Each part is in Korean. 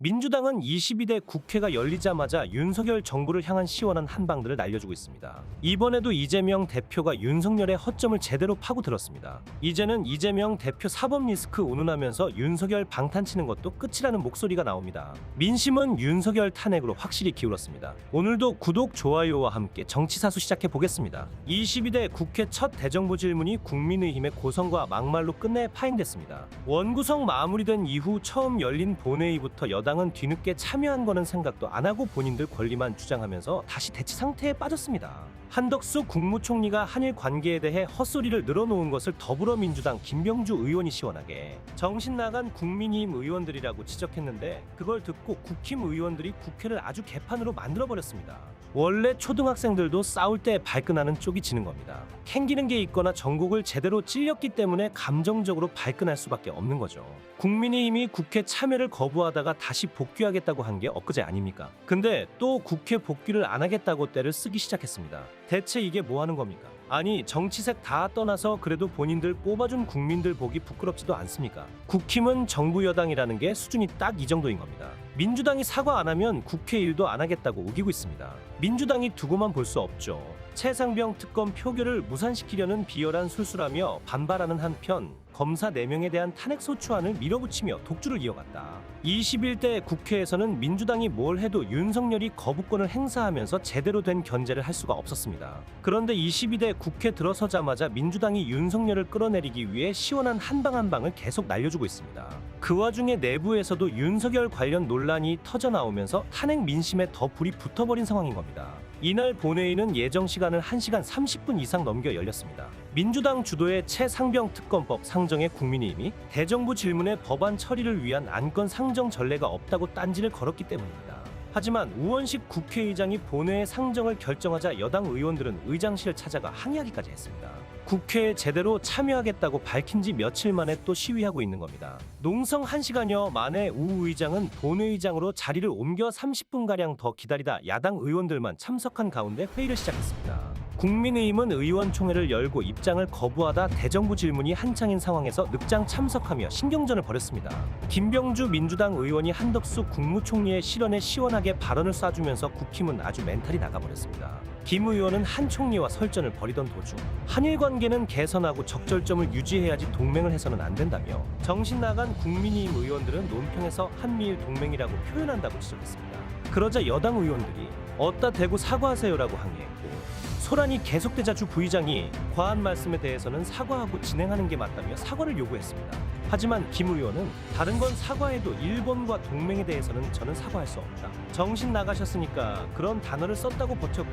민주당은 22대 국회가 열리자마자 윤석열 정부를 향한 시원한 한방들을 날려주고 있습니다. 이번에도 이재명 대표가 윤석열의 허점을 제대로 파고들었습니다. 이제는 이재명 대표 사법 리스크 운운하면서 윤석열 방탄치는 것도 끝이라는 목소리가 나옵니다. 민심은 윤석열 탄핵으로 확실히 기울었습니다. 오늘도 구독, 좋아요와 함께 정치사수 시작해 보겠습니다. 22대 국회 첫 대정부 질문이 국민의힘의 고성과 막말로 끝내 파행됐습니다. 원구성 마무리된 이후 처음 열린 본회의부터 여당은 뒤늦게 참여한 거는 생각도 안 하고 본인들 권리만 주장하면서 다시 대치 상태에 빠졌습니다. 한덕수 국무총리가 한일 관계에 대해 헛소리를 늘어놓은 것을 더불어민주당 김병주 의원이 시원하게 정신 나간 국민의힘 의원들이라고 지적했는데, 그걸 듣고 국힘 의원들이 국회를 아주 개판으로 만들어버렸습니다. 원래 초등학생들도 싸울 때 발끈하는 쪽이 지는 겁니다. 캥기는 게 있거나 전국을 제대로 찔렸기 때문에 감정적으로 발끈할 수밖에 없는 거죠. 국민의힘이 국회 참여를 거부하다가 다시 복귀하겠다고 한 게 엊그제 아닙니까? 근데 또 국회 복귀를 안 하겠다고 떼를 쓰기 시작했습니다. 대체 이게 뭐 하는 겁니까? 아니, 정치색 다 떠나서 그래도 본인들 뽑아준 국민들 보기 부끄럽지도 않습니까? 국힘은 정부 여당이라는 게 수준이 딱 이 정도인 겁니다. 민주당이 사과 안 하면 국회 일도 안 하겠다고 우기고 있습니다. 민주당이 두고만 볼 수 없죠. 최상병 특검 표결을 무산시키려는 비열한 술수라며 반발하는 한편, 검사 4명에 대한 탄핵소추안을 밀어붙이며 독주를 이어갔다. 21대 국회에서는 민주당이 뭘 해도 윤석열이 거부권을 행사하면서 제대로 된 견제를 할 수가 없었습니다. 그런데 22대 국회 들어서자마자 민주당이 윤석열을 끌어내리기 위해 시원한 한방 한방을 계속 날려주고 있습니다. 그 와중에 내부에서도 윤석열 관련 논란이 터져나오면서 탄핵 민심에 더 불이 붙어버린 상황인 겁니다. 이날 본회의는 예정 시간을 1시간 30분 이상 넘겨 열렸습니다. 민주당 주도의 최상병 특검법 상정에 국민의힘이 대정부 질문의 법안 처리를 위한 안건 상정 전례가 없다고 딴지를 걸었기 때문입니다. 하지만 우원식 국회의장이 본회의 상정을 결정하자 여당 의원들은 의장실을 찾아가 항의하기까지 했습니다. 국회에 제대로 참여하겠다고 밝힌 지 며칠 만에 또 시위하고 있는 겁니다. 농성 1시간여 만에 우 의장은 본회의장으로 자리를 옮겨 30분가량 더 기다리다 야당 의원들만 참석한 가운데 회의를 시작했습니다. 국민의힘은 의원총회를 열고 입장을 거부하다 대정부 질문이 한창인 상황에서 늑장 참석하며 신경전을 벌였습니다. 김병주 민주당 의원이 한덕수 국무총리의 실언에 시원하게 발언을 쏴주면서 국힘은 아주 멘탈이 나가버렸습니다. 김 의원은 한 총리와 설전을 벌이던 도중 한일 관계는 개선하고 적절점을 유지해야지 동맹을 해서는 안 된다며, 정신 나간 국민의힘 의원들은 논평에서 한미일 동맹이라고 표현한다고 지적했습니다. 그러자 여당 의원들이 어따 대고 사과하세요라고 항의했고, 소란이 계속되자 주 부의장이 과한 말씀에 대해서는 사과하고 진행하는 게 맞다며 사과를 요구했습니다. 하지만 김 의원은 다른 건 사과해도 일본과 동맹에 대해서는 저는 사과할 수 없다. 정신 나가셨으니까 그런 단어를 썼다고 버텼고,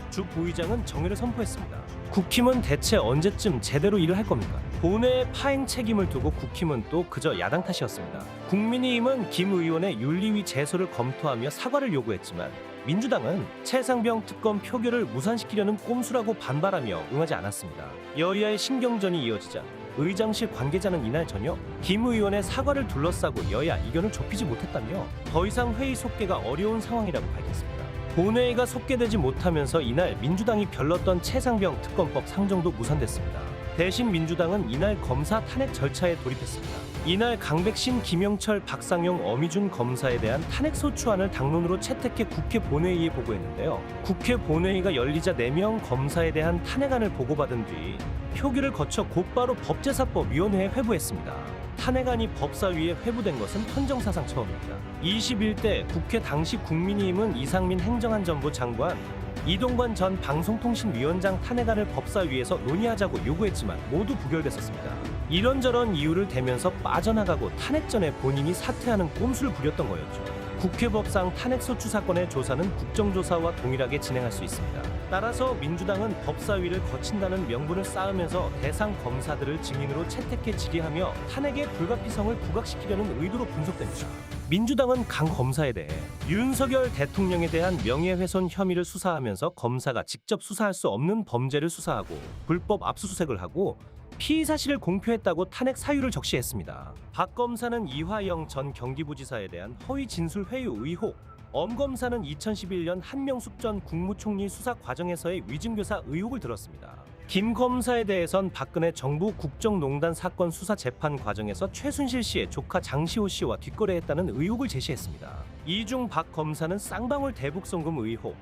주 부의장은 정의를 선포했습니다. 국힘은 대체 언제쯤 제대로 일을 할 겁니까? 본회의 파행 책임을 두고 국힘은 또 그저 야당 탓이었습니다. 국민의힘은 김 의원의 윤리위 제소를 검토하며 사과를 요구했지만, 민주당은 최상병 특검 표결을 무산시키려는 꼼수라고 반발하며 응하지 않았습니다. 여야의 신경전이 이어지자 의장실 관계자는 이날 저녁 김 의원의 사과를 둘러싸고 여야 이견을 좁히지 못했다며 더 이상 회의 속개가 어려운 상황이라고 밝혔습니다. 본회의가 속개되지 못하면서 이날 민주당이 별렀던 최상병 특검법 상정도 무산됐습니다. 대신 민주당은 이날 검사 탄핵 절차에 돌입했습니다. 이날 강백신, 김영철, 박상용, 어미준 검사에 대한 탄핵소추안을 당론으로 채택해 국회 본회의에 보고했는데요. 국회 본회의가 열리자 4명 검사에 대한 탄핵안을 보고받은 뒤 표결을 거쳐 곧바로 법제사법위원회에 회부했습니다. 탄핵안이 법사위에 회부된 것은 헌정사상 처음입니다. 21대 국회 당시 국민의힘은 이상민 행정안전부 장관, 이동관 전 방송통신위원장 탄핵안을 법사위에서 논의하자고 요구했지만 모두 부결됐었습니다. 이런저런 이유를 대면서 빠져나가고 탄핵 전에 본인이 사퇴하는 꼼수를 부렸던 거였죠. 국회법상 탄핵소추 사건의 조사는 국정조사와 동일하게 진행할 수 있습니다. 따라서 민주당은 법사위를 거친다는 명분을 쌓으면서 대상 검사들을 증인으로 채택해 질의하며 탄핵의 불가피성을 부각시키려는 의도로 분석됩니다. 민주당은 강 검사에 대해 윤석열 대통령에 대한 명예훼손 혐의를 수사하면서 검사가 직접 수사할 수 없는 범죄를 수사하고 불법 압수수색을 하고 피의 사실을 공표했다고 탄핵 사유를 적시했습니다. 박 검사는 이화영 전 경기부지사에 대한 허위 진술 회유 의혹, 엄 검사는 2011년 한명숙 전 국무총리 수사 과정에서의 위증교사 의혹을 들었습니다. 김 검사에 대해선 박근혜 정부 국정농단 사건 수사 재판 과정에서 최순실 씨의 조카 장시호 씨와 뒷거래했다는 의혹을 제시했습니다. 이 중 박 검사는 쌍방울 대북송금 의혹,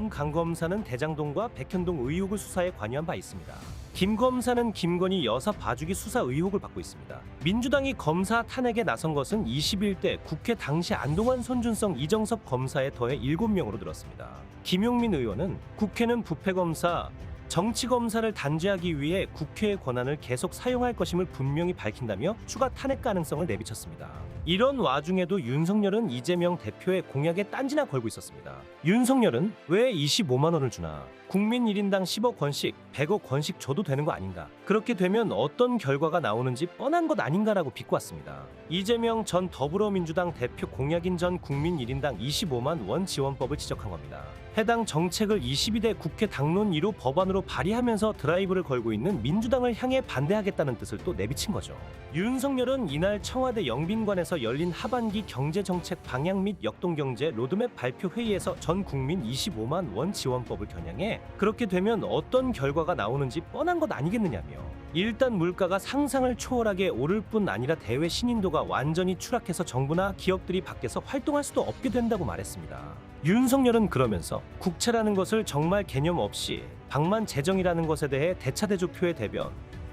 강 검사는 대장동과 백현동 의혹을 수사에 관여한 바 있습니다. 김 검사는 김건희 여사 봐주기 수사 의혹을 받고 있습니다. 민주당이 검사 탄핵에 나선 것은 21대 국회 당시 안동환, 손준성, 이정섭 검사에 더해 7명으로 늘었습니다. 김용민 의원은 국회는 부패검사, 정치검사를 단죄하기 위해 국회의 권한을 계속 사용할 것임을 분명히 밝힌다며 추가 탄핵 가능성을 내비쳤습니다. 이런 와중에도 윤석열은 이재명 대표의 공약에 딴지나 걸고 있었습니다. 윤석열은 왜 25만 원을 주나? 국민 1인당 10억 원씩, 100억 원씩 줘도 되는 거 아닌가? 그렇게 되면 어떤 결과가 나오는지 뻔한 것 아닌가라고 비꼬았습니다. 이재명 전 더불어민주당 대표 공약인 전 국민 1인당 25만 원 지원법을 지적한 겁니다. 해당 정책을 22대 국회 당론 1호 법안으로 발의하면서 드라이브를 걸고 있는 민주당을 향해 반대하겠다는 뜻을 또 내비친 거죠. 윤석열은 이날 청와대 영빈관에서 열린 하반기 경제정책 방향 및 역동경제 로드맵 발표 회의에서 전 국민 25만 원 지원법을 겨냥해 그렇게 되면 어떤 결과가 나오는지 뻔한 것 아니겠느냐며, 일단 물가가 상상을 초월하게 오를 뿐 아니라 대외 신인도가 완전히 추락해서 정부나 기업들이 밖에서 활동할 수도 없게 된다고 말했습니다. 윤석열은 그러면서 국채라는 것을 정말 개념 없이 방만 재정이라는 것에 대해 대차대조표의 대변,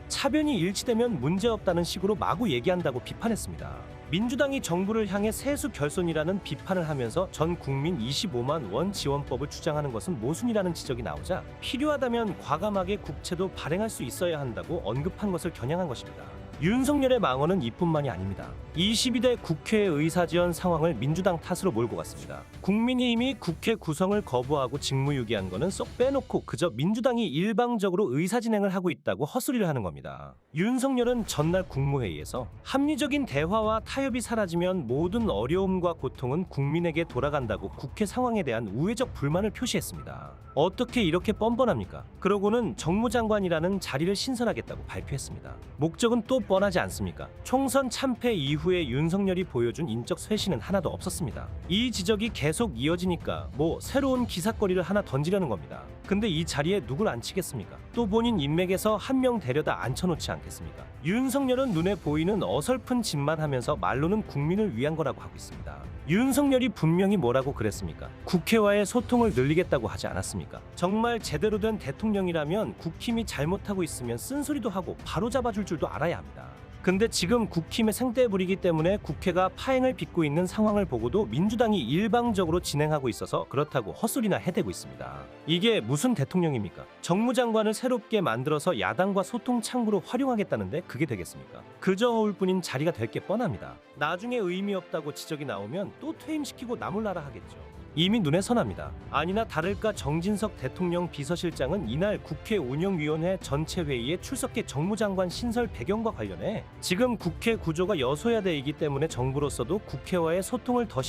차변이 일치되면 문제없다는 식으로 마구 얘기한다고 비판했습니다. 민주당이 정부를 향해 세수 결손이라는 비판을 하면서 전 국민 25만 원 지원법을 주장하는 것은 모순이라는 지적이 나오자 필요하다면 과감하게 국채도 발행할 수 있어야 한다고 언급한 것을 겨냥한 것입니다. 윤석열의 망언은 이뿐만이 아닙니다. 22대 국회의 의사지원 상황을 민주당 탓으로 몰고 갔습니다. 국민의힘이 국회 구성을 거부하고 직무유기한 거는 쏙 빼놓고 그저 민주당이 일방적으로 의사진행을 하고 있다고 헛소리를 하는 겁니다. 윤석열은 전날 국무회의에서 합리적인 대화와 타협이 사라지면 모든 어려움과 고통은 국민에게 돌아간다고 국회 상황에 대한 우회적 불만을 표시했습니다. 어떻게 이렇게 뻔뻔합니까? 그러고는 정무장관이라는 자리를 신설하겠다고 발표했습니다. 목적은 또 뻔하지 않습니까? 총선 참패 이후에 윤석열이 보여준 인적 쇄신은 하나도 없었습니다. 이 지적이 계속 이어지니까 새로운 기사거리를 하나 던지려는 겁니다. 근데 이 자리에 누굴 앉히겠습니까? 또 본인 인맥에서 한 명 데려다 앉혀놓지 않겠습니까? 윤석열은 눈에 보이는 어설픈 짓만 하면서 말로는 국민을 위한 거라고 하고 있습니다. 윤석열이 분명히 뭐라고 그랬습니까? 국회와의 소통을 늘리겠다고 하지 않았습니까? 정말 제대로 된 대통령이라면 국힘이 잘못하고 있으면 쓴소리도 하고 바로 잡아줄 줄도 알아야 합니다. 근데 지금 국힘의 생떼 부리기 때문에 국회가 파행을 빚고 있는 상황을 보고도 민주당이 일방적으로 진행하고 있어서 그렇다고 헛소리나 해대고 있습니다. 이게 무슨 대통령입니까? 정무장관을 새롭게 만들어서 야당과 소통 창구로 활용하겠다는데 그게 되겠습니까? 그저 허울 뿐인 자리가 될 게 뻔합니다. 나중에 의미 없다고 지적이 나오면 또 퇴임시키고 나몰라라 하겠죠. 이미 눈에 선합니다. 아니나 다를까 정진석 대통령 비서실장은 이날 국회 운영위원회 전체 회의에 출석해 정무장관 신설 배경과 관련해 지금 국회 구조가 여소야대이기 때문에 정부로서도 국회와의 소통을 더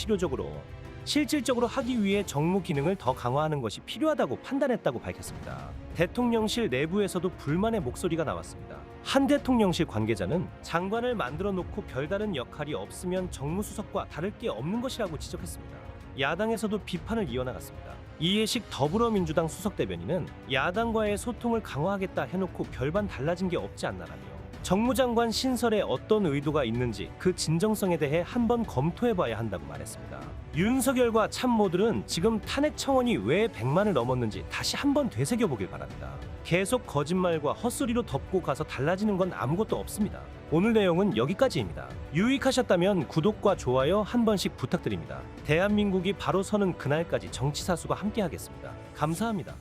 실질적으로 하기 위해 정무 기능을 더 강화하는 것이 필요하다고 판단했다고 밝혔습니다. 대통령실 내부에서도 불만의 목소리가 나왔습니다. 한 대통령실 관계자는 장관을 만들어 놓고 별다른 역할이 없으면 정무수석과 다를 게 없는 것이라고 지적했습니다. 야당에서도 비판을 이어나갔습니다. 이해식 더불어민주당 수석대변인은 야당과의 소통을 강화하겠다 해놓고 별반 달라진 게 없지 않나라며 정무장관 신설에 어떤 의도가 있는지 그 진정성에 대해 한번 검토해봐야 한다고 말했습니다. 윤석열과 참모들은 지금 탄핵 청원이 왜 100만을 넘었는지 다시 한번 되새겨보길 바랍니다. 계속 거짓말과 헛소리로 덮고 가서 달라지는 건 아무것도 없습니다. 오늘 내용은 여기까지입니다. 유익하셨다면 구독과 좋아요 한 번씩 부탁드립니다. 대한민국이 바로 서는 그날까지 정치사수가 함께하겠습니다. 감사합니다.